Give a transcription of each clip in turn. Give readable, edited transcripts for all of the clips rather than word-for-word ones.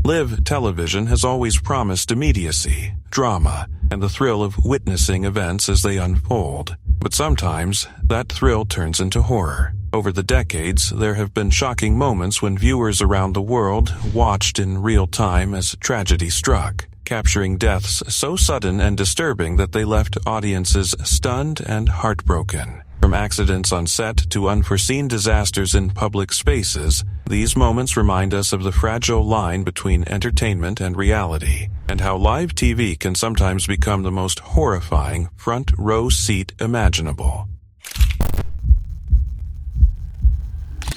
Live television has always promised immediacy, drama, and the thrill of witnessing events as they unfold. But sometimes, that thrill turns into horror. Over the decades, there have been shocking moments when viewers around the world watched in real time as tragedy struck, capturing deaths so sudden and disturbing that they left audiences stunned and heartbroken. From accidents on set to unforeseen disasters in public spaces, these moments remind us of the fragile line between entertainment and reality, and how live TV can sometimes become the most horrifying front-row seat imaginable.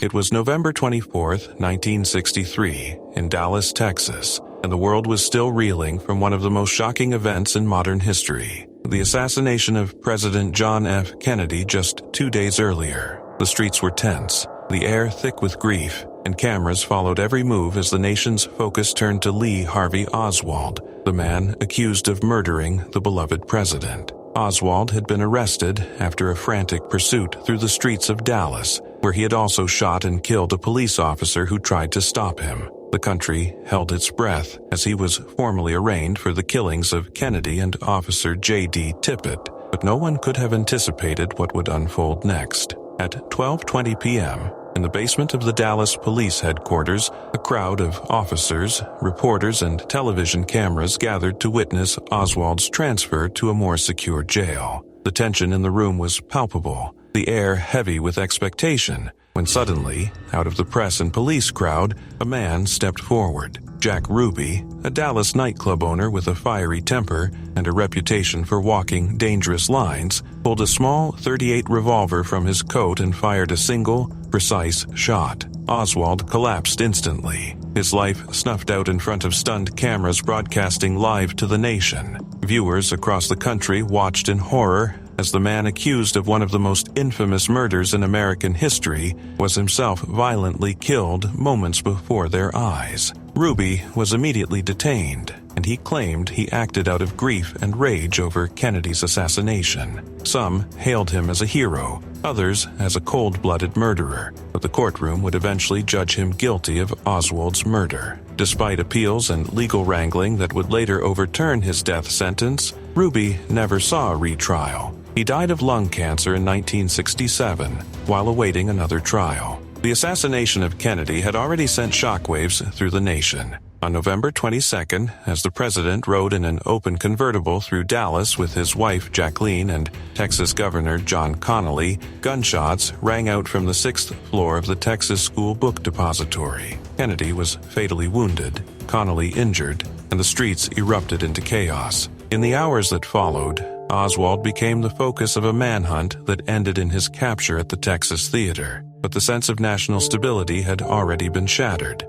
It was November 24th, 1963, in Dallas, Texas, and the world was still reeling from one of the most shocking events in modern history. The assassination of President John F. Kennedy just 2 days earlier. The streets were tense, the air thick with grief, and cameras followed every move as the nation's focus turned to Lee Harvey Oswald, the man accused of murdering the beloved president. Oswald had been arrested after a frantic pursuit through the streets of Dallas, where he had also shot and killed a police officer who tried to stop him. The country held its breath as he was formally arraigned for the killings of Kennedy and Officer J.D. Tippit, but no one could have anticipated what would unfold next. At 12:20 p.m., in the basement of the Dallas Police Headquarters, a crowd of officers, reporters, and television cameras gathered to witness Oswald's transfer to a more secure jail. The tension in the room was palpable, the air heavy with expectation, when suddenly, out of the press and police crowd, a man stepped forward. Jack Ruby, a Dallas nightclub owner with a fiery temper and a reputation for walking dangerous lines, pulled a small .38 revolver from his coat and fired a single, precise shot. Oswald collapsed instantly, his life snuffed out in front of stunned cameras broadcasting live to the nation. Viewers across the country watched in horror as the man accused of one of the most infamous murders in American history was himself violently killed moments before their eyes. Ruby was immediately detained, and he claimed he acted out of grief and rage over Kennedy's assassination. Some hailed him as a hero, others as a cold-blooded murderer, but the courtroom would eventually judge him guilty of Oswald's murder. Despite appeals and legal wrangling that would later overturn his death sentence, Ruby never saw a retrial. He died of lung cancer in 1967 while awaiting another trial. The assassination of Kennedy had already sent shockwaves through the nation. On November 22nd, as the president rode in an open convertible through Dallas with his wife Jacqueline and Texas Governor John Connally, gunshots rang out from the 6th floor of the Texas School Book Depository. Kennedy was fatally wounded, Connally injured, and the streets erupted into chaos. In the hours that followed, Oswald became the focus of a manhunt that ended in his capture at the Texas Theater, but the sense of national stability had already been shattered.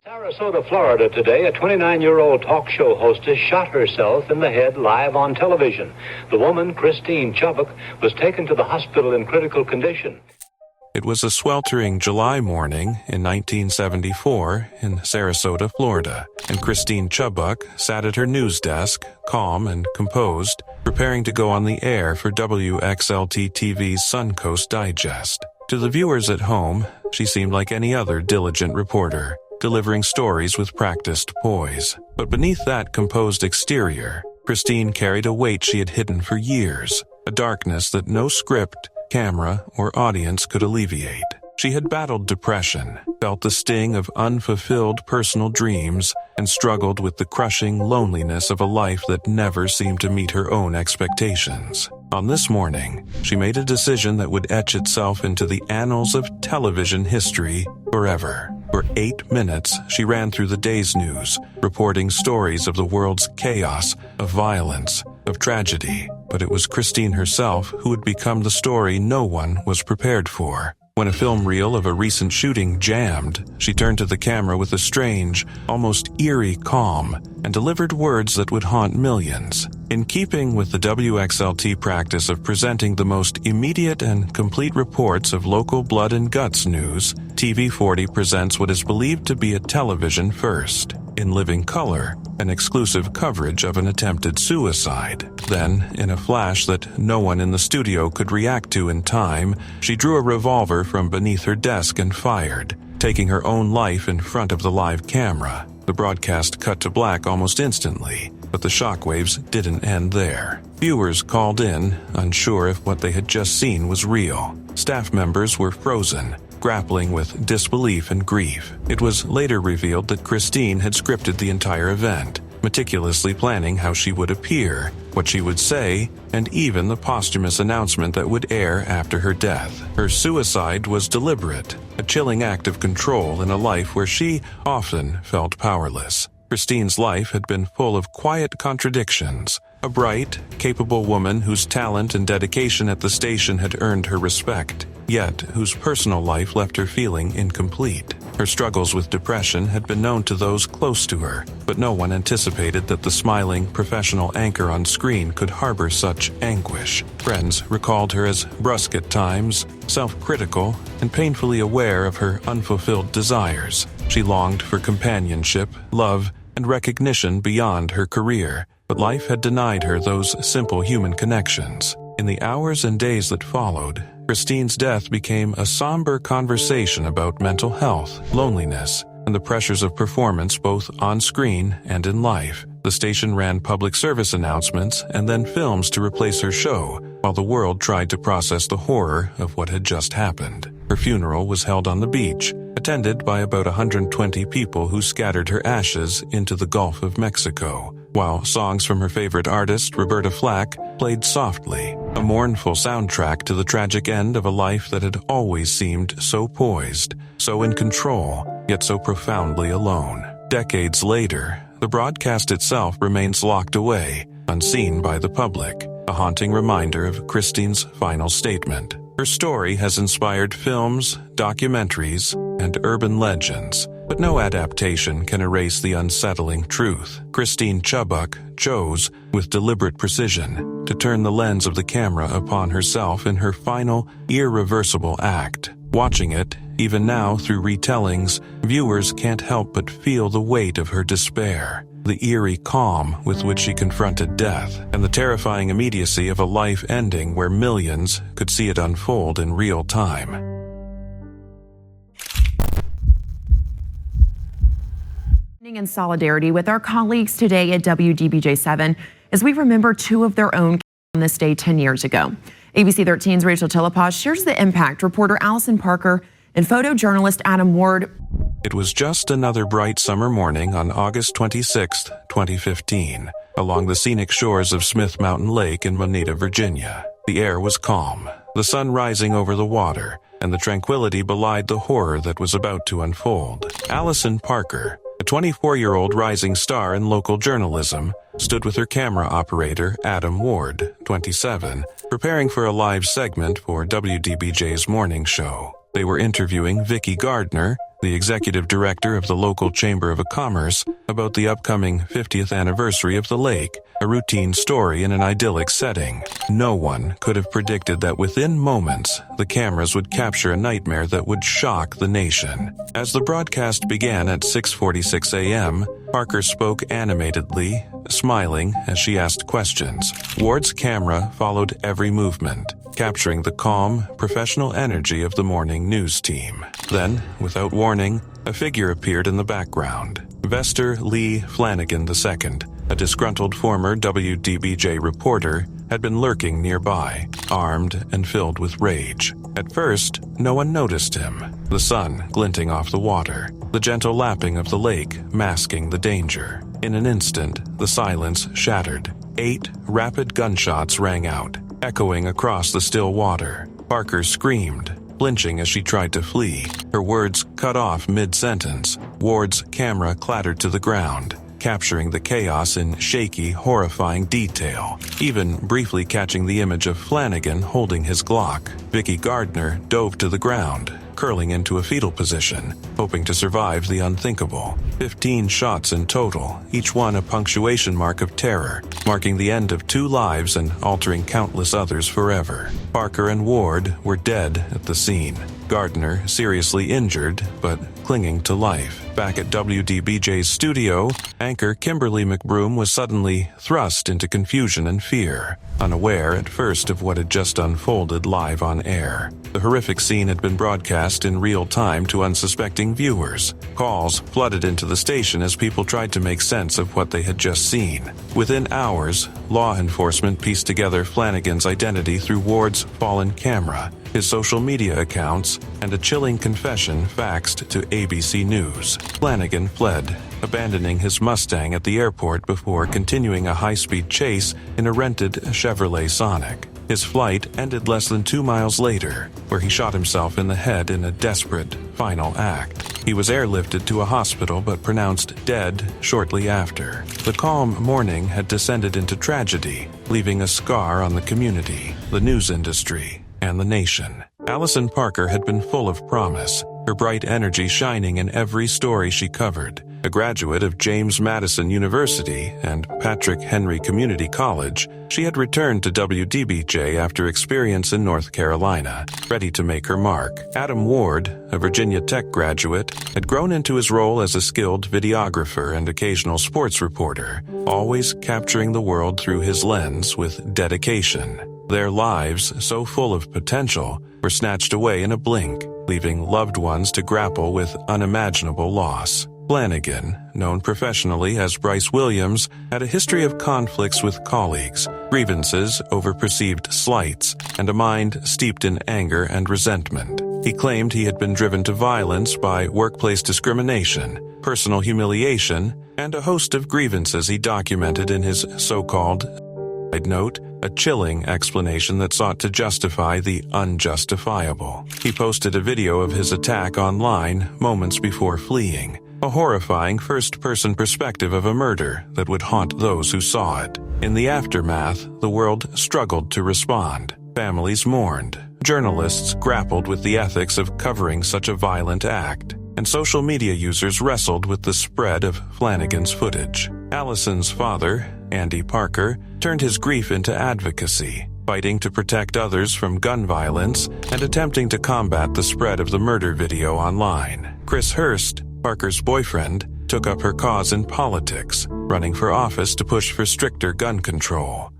Sarasota, Florida today, a 29-year-old talk show hostess shot herself in the head live on television. The woman, Christine Chubbuck, was taken to the hospital in critical condition. It was a sweltering July morning in 1974 in Sarasota, Florida, and Christine Chubbuck sat at her news desk, calm and composed, preparing to go on the air for WXLT-TV's Suncoast Digest. To the viewers at home, she seemed like any other diligent reporter, delivering stories with practiced poise. But beneath that composed exterior, Christine carried a weight she had hidden for years, a darkness that no script, camera, or audience could alleviate. She had battled depression, felt the sting of unfulfilled personal dreams, and struggled with the crushing loneliness of a life that never seemed to meet her own expectations. On this morning, she made a decision that would etch itself into the annals of television history forever. For 8 minutes, she ran through the day's news, reporting stories of the world's chaos, of violence, of tragedy. But it was Christine herself who would become the story no one was prepared for. When a film reel of a recent shooting jammed, she turned to the camera with a strange, almost eerie calm and delivered words that would haunt millions. In keeping with the WXLT practice of presenting the most immediate and complete reports of local blood and guts news, TV40 presents what is believed to be a television first. in living color, an exclusive coverage of an attempted suicide. Then, in a flash that no one in the studio could react to in time, she drew a revolver from beneath her desk and fired, taking her own life in front of the live camera. The broadcast cut to black almost instantly, but the shockwaves didn't end there. Viewers called in, unsure if what they had just seen was real. Staff members were frozen, grappling with disbelief and grief. It was later revealed that Christine had scripted the entire event, meticulously planning how she would appear, what she would say, and even the posthumous announcement that would air after her death. Her suicide was deliberate, a chilling act of control in a life where she often felt powerless. Christine's life had been full of quiet contradictions. A bright, capable woman whose talent and dedication at the station had earned her respect, yet whose personal life left her feeling incomplete. Her struggles with depression had been known to those close to her, but no one anticipated that the smiling, professional anchor on screen could harbor such anguish. Friends recalled her as brusque at times, self-critical, and painfully aware of her unfulfilled desires. She longed for companionship, love, and recognition beyond her career, but life had denied her those simple human connections. In the hours and days that followed, Christine's death became a somber conversation about mental health, loneliness, and the pressures of performance both on screen and in life. The station ran public service announcements and then films to replace her show, while the world tried to process the horror of what had just happened. Her funeral was held on the beach, attended by about 120 people who scattered her ashes into the Gulf of Mexico, while songs from her favorite artist, Roberta Flack, played softly, a mournful soundtrack to the tragic end of a life that had always seemed so poised, so in control, yet so profoundly alone. Decades later, the broadcast itself remains locked away, unseen by the public, a haunting reminder of Christine's final statement. Her story has inspired films, documentaries, and urban legends, but no adaptation can erase the unsettling truth. Christine Chubbuck chose, with deliberate precision, to turn the lens of the camera upon herself in her final, irreversible act. Watching it, even now through retellings, viewers can't help but feel the weight of her despair, the eerie calm with which she confronted death, and the terrifying immediacy of a life ending where millions could see it unfold in real time. In solidarity with our colleagues today at WDBJ7 as we remember two of their own on this day 10 years ago. ABC 13's Rachel Tillapaz shares the impact reporter Allison Parker and photojournalist Adam Ward. It was just another bright summer morning on August 26, 2015, along the scenic shores of Smith Mountain Lake in Moneta, Virginia. The air was calm, the sun rising over the water, and the tranquility belied the horror that was about to unfold. Allison Parker, a 24-year-old rising star in local journalism, stood with her camera operator, Adam Ward, 27, preparing for a live segment for WDBJ's morning show. They were interviewing Vicki Gardner, the executive director of the local Chamber of Commerce, about the upcoming 50th anniversary of the lake, a routine story in an idyllic setting. No one could have predicted that within moments, the cameras would capture a nightmare that would shock the nation. As the broadcast began at 6:46 a.m., Parker spoke animatedly, smiling as she asked questions. Ward's camera followed every movement, capturing the calm, professional energy of the morning news team. Then, without warning, a figure appeared in the background. Vester Lee Flanagan II, a disgruntled former WDBJ reporter, had been lurking nearby, armed and filled with rage. At first, no one noticed him, the sun glinting off the water, the gentle lapping of the lake masking the danger. In an instant, the silence shattered. 8 rapid gunshots rang out, echoing across the still water. Parker screamed, flinching as she tried to flee. Her words cut off mid-sentence. Ward's camera clattered to the ground, capturing the chaos in shaky, horrifying detail, even briefly catching the image of Flanagan holding his Glock. Vicki Gardner dove to the ground, curling into a fetal position, hoping to survive the unthinkable. 15 shots in total, each one a punctuation mark of terror, marking the end of 2 lives and altering countless others forever. Parker and Ward were dead at the scene. Gardner seriously injured, but clinging to life. Back at WDBJ's studio, anchor Kimberly McBroom was suddenly thrust into confusion and fear, unaware at first of what had just unfolded live on air. The horrific scene had been broadcast in real time to unsuspecting viewers. Calls flooded into the station as people tried to make sense of what they had just seen. Within hours, law enforcement pieced together Flanagan's identity through Ward's fallen camera, his social media accounts, and a chilling confession faxed to ABC News. Flanagan fled, abandoning his Mustang at the airport before continuing a high-speed chase in a rented Chevrolet Sonic. His flight ended less than 2 miles later, where he shot himself in the head in a desperate final act. He was airlifted to a hospital but pronounced dead shortly after. The calm morning had descended into tragedy, leaving a scar on the community, the news industry, and the nation. Allison Parker had been full of promise, her bright energy shining in every story she covered. A graduate of James Madison University and Patrick Henry Community College, she had returned to WDBJ after experience in North Carolina, ready to make her mark. Adam Ward, a Virginia Tech graduate, had grown into his role as a skilled videographer and occasional sports reporter, always capturing the world through his lens with dedication. Their lives, so full of potential, were snatched away in a blink, leaving loved ones to grapple with unimaginable loss. Flanagan, known professionally as Bryce Williams, had a history of conflicts with colleagues, grievances over perceived slights, and a mind steeped in anger and resentment. He claimed he had been driven to violence by workplace discrimination, personal humiliation, and a host of grievances he documented in his so-called side note, a chilling explanation that sought to justify the unjustifiable. He posted a video of his attack online moments before fleeing, a horrifying first-person perspective of a murder that would haunt those who saw it. In the aftermath, the world struggled to respond. Families mourned. Journalists grappled with the ethics of covering such a violent act, and social media users wrestled with the spread of Flanagan's footage. Allison's father, Andy Parker, turned his grief into advocacy, fighting to protect others from gun violence and attempting to combat the spread of the murder video online. Chris Hurst, Parker's boyfriend, took up her cause in politics, running for office to push for stricter gun control.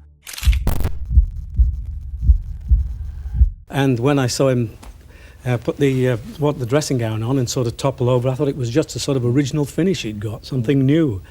And when I saw him put the dressing gown on and sort of topple over, I thought it was just a sort of original finish he'd got, something new.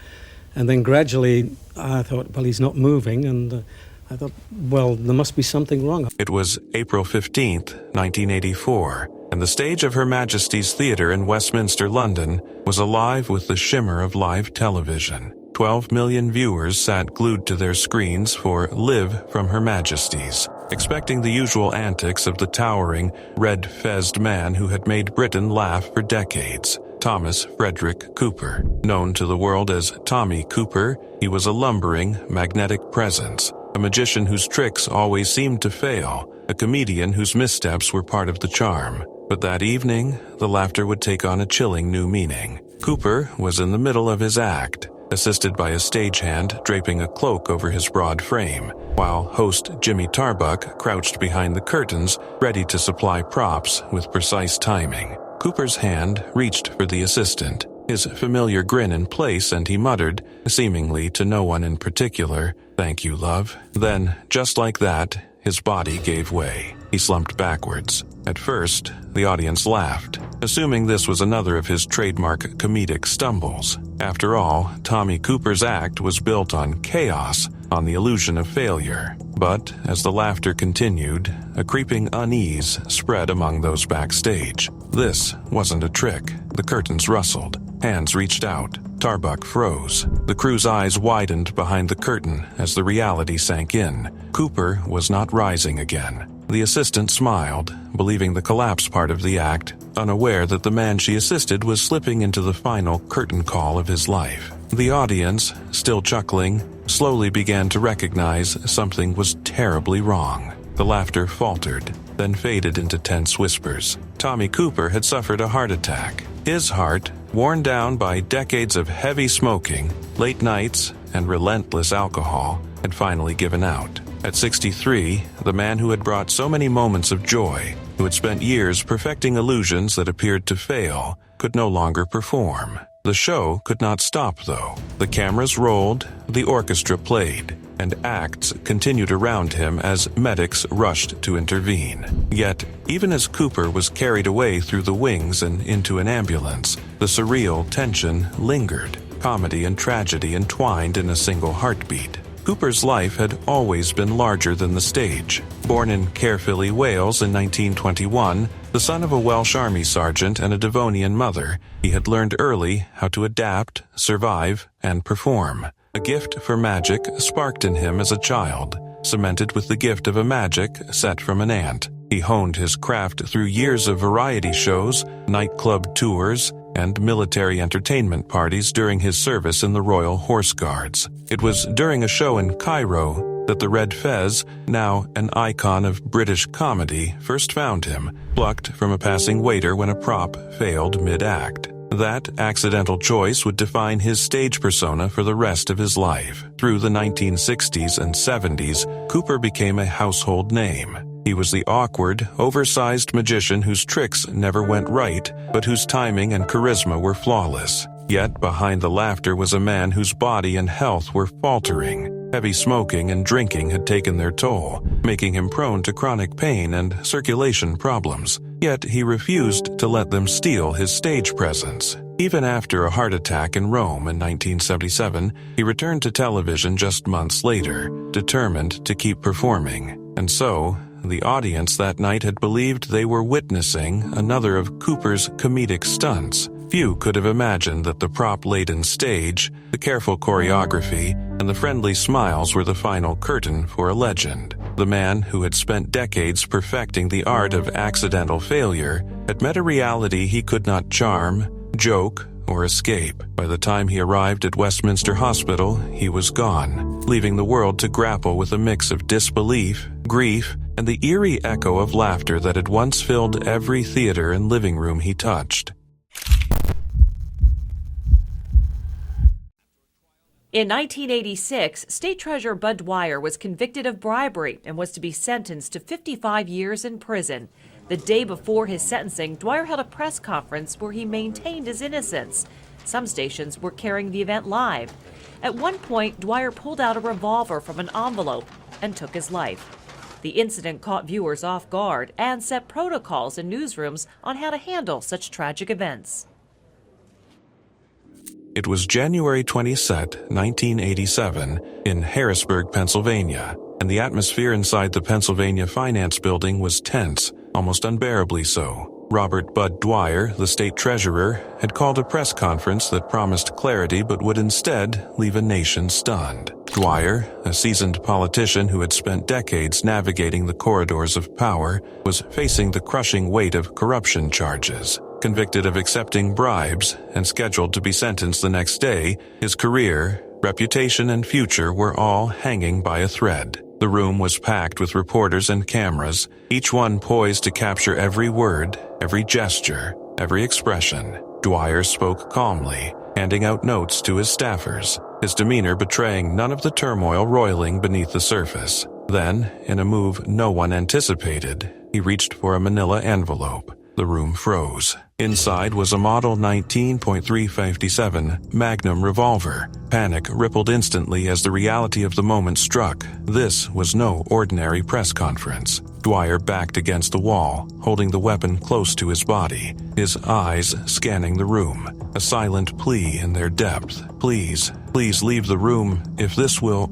And then gradually I thought, well, he's not moving, and I thought, well, there must be something wrong. It was April 15th, 1984, and the stage of Her Majesty's Theatre in Westminster, London, was alive with the shimmer of live television. 12 million viewers sat glued to their screens for Live from Her Majesty's, expecting the usual antics of the towering, red-fezzed man who had made Britain laugh for decades. Thomas Frederick Cooper. Known to the world as Tommy Cooper, he was a lumbering, magnetic presence, a magician whose tricks always seemed to fail, a comedian whose missteps were part of the charm. But that evening, the laughter would take on a chilling new meaning. Cooper was in the middle of his act, assisted by a stagehand draping a cloak over his broad frame, while host Jimmy Tarbuck crouched behind the curtains, ready to supply props with precise timing. Cooper's hand reached for the assistant, his familiar grin in place, and he muttered, seemingly to no one in particular, "Thank you, love." Then, just like that, his body gave way. He slumped backwards. At first, the audience laughed, assuming this was another of his trademark comedic stumbles. After all, Tommy Cooper's act was built on chaos, on the illusion of failure. But as the laughter continued, a creeping unease spread among those backstage. This wasn't a trick. The curtains rustled. Hands reached out. Tarbuck froze. The crew's eyes widened behind the curtain as the reality sank in. Cooper was not rising again. The assistant smiled, believing the collapse part of the act, unaware that the man she assisted was slipping into the final curtain call of his life. The audience, still chuckling, slowly began to recognize something was terribly wrong. The laughter faltered, then faded into tense whispers. Tommy Cooper had suffered a heart attack. His heart, worn down by decades of heavy smoking, late nights, and relentless alcohol, had finally given out. At 63, the man who had brought so many moments of joy who had spent years perfecting illusions that appeared to fail, could no longer perform. The show could not stop, though. The cameras rolled, the orchestra played, and acts continued around him as medics rushed to intervene. Yet, even as Cooper was carried away through the wings and into an ambulance, the surreal tension lingered, comedy and tragedy entwined in a single heartbeat. Cooper's life had always been larger than the stage. Born in Caerphilly, Wales in 1921, the son of a Welsh army sergeant and a Devonian mother, he had learned early how to adapt, survive, and perform. A gift for magic sparked in him as a child, cemented with the gift of a magic set from an aunt. He honed his craft through years of variety shows, nightclub tours, and military entertainment parties during his service in the Royal Horse Guards. It was during a show in Cairo that the Red Fez, now an icon of British comedy, first found him, plucked from a passing waiter when a prop failed mid-act. That accidental choice would define his stage persona for the rest of his life. Through the 1960s and 70s, Cooper became a household name. He was the awkward, oversized magician whose tricks never went right, but whose timing and charisma were flawless. Yet behind the laughter was a man whose body and health were faltering. Heavy smoking and drinking had taken their toll, making him prone to chronic pain and circulation problems. Yet he refused to let them steal his stage presence. Even after a heart attack in Rome in 1977, he returned to television just months later, determined to keep performing. And so, the audience that night had believed they were witnessing another of Cooper's comedic stunts. Few could have imagined that the prop-laden stage, the careful choreography, and the friendly smiles were the final curtain for a legend. The man who had spent decades perfecting the art of accidental failure had met a reality he could not charm, joke, or escape. By the time he arrived at Westminster Hospital, he was gone, leaving the world to grapple with a mix of disbelief, grief, and the eerie echo of laughter that had once filled every theater and living room he touched. In 1986, State Treasurer Bud Dwyer was convicted of bribery and was to be sentenced to 55 years in prison. The day before his sentencing, Dwyer held a press conference where he maintained his innocence. Some stations were carrying the event live. At one point, Dwyer pulled out a revolver from an envelope and took his life. The incident caught viewers off guard and set protocols in newsrooms on how to handle such tragic events. It was January 22, 1987, in Harrisburg, Pennsylvania, and the atmosphere inside the Pennsylvania Finance Building was tense, almost unbearably so. Robert Bud Dwyer, the state treasurer, had called a press conference that promised clarity but would instead leave a nation stunned. Dwyer, a seasoned politician who had spent decades navigating the corridors of power, was facing the crushing weight of corruption charges. Convicted of accepting bribes and scheduled to be sentenced the next day, his career, reputation, and future were all hanging by a thread. The room was packed with reporters and cameras, each one poised to capture every word, every gesture, every expression. Dwyer spoke calmly, handing out notes to his staffers, his demeanor betraying none of the turmoil roiling beneath the surface. Then, in a move no one anticipated, he reached for a manila envelope. The room froze. Inside was a Model 19.357 Magnum revolver. Panic rippled instantly as the reality of the moment struck. This was no ordinary press conference. Dwyer backed against the wall, holding the weapon close to his body, his eyes scanning the room, a silent plea in their depth. Please leave the room if this will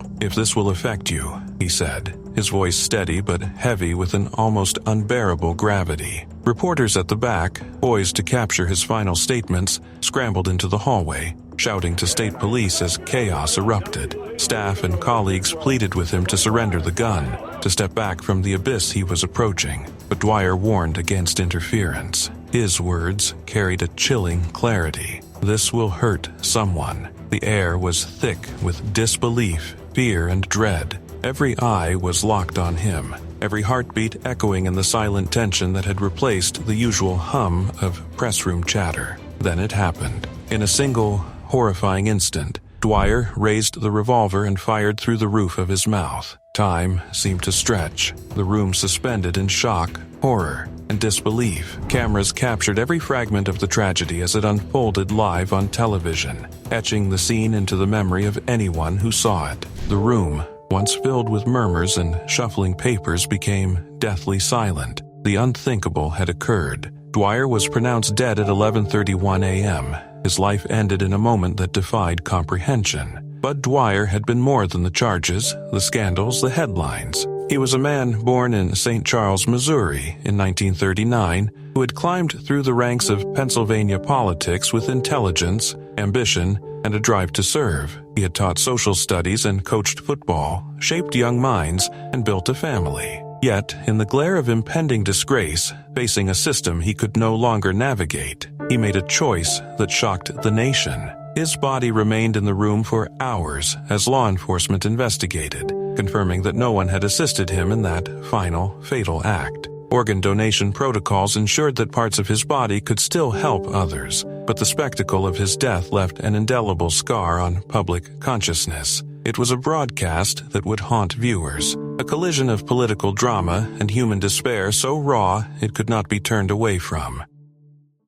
affect you, he said, his voice steady but heavy with an almost unbearable gravity. Reporters at the back, poised to capture his final statements, scrambled into the hallway, shouting to state police as chaos erupted. Staff and colleagues pleaded with him to surrender the gun, to step back from the abyss he was approaching, but Dwyer warned against interference. His words carried a chilling clarity. This will hurt someone. The air was thick with disbelief, fear, and dread. Every eye was locked on him, every heartbeat echoing in the silent tension that had replaced the usual hum of press room chatter. Then it happened. In a single, horrifying instant, Dwyer raised the revolver and fired through the roof of his mouth. Time seemed to stretch, the room suspended in shock, horror, and disbelief. Cameras captured every fragment of the tragedy as it unfolded live on television, etching the scene into the memory of anyone who saw it. The room, once filled with murmurs and shuffling papers, became deathly silent. The unthinkable had occurred. Dwyer was pronounced dead at 11:31 a.m. His life ended in a moment that defied comprehension. Bud Dwyer had been more than the charges, the scandals, the headlines. He was a man born in St. Charles, Missouri in 1939 who had climbed through the ranks of Pennsylvania politics with intelligence, ambition, and a drive to serve. He had taught social studies and coached football, shaped young minds, and built a family. Yet, in the glare of impending disgrace, facing a system he could no longer navigate, he made a choice that shocked the nation. His body remained in the room for hours as law enforcement investigated, confirming that no one had assisted him in that final, fatal act. Organ donation protocols ensured that parts of his body could still help others, but the spectacle of his death left an indelible scar on public consciousness. It was a broadcast that would haunt viewers, a collision of political drama and human despair so raw it could not be turned away from.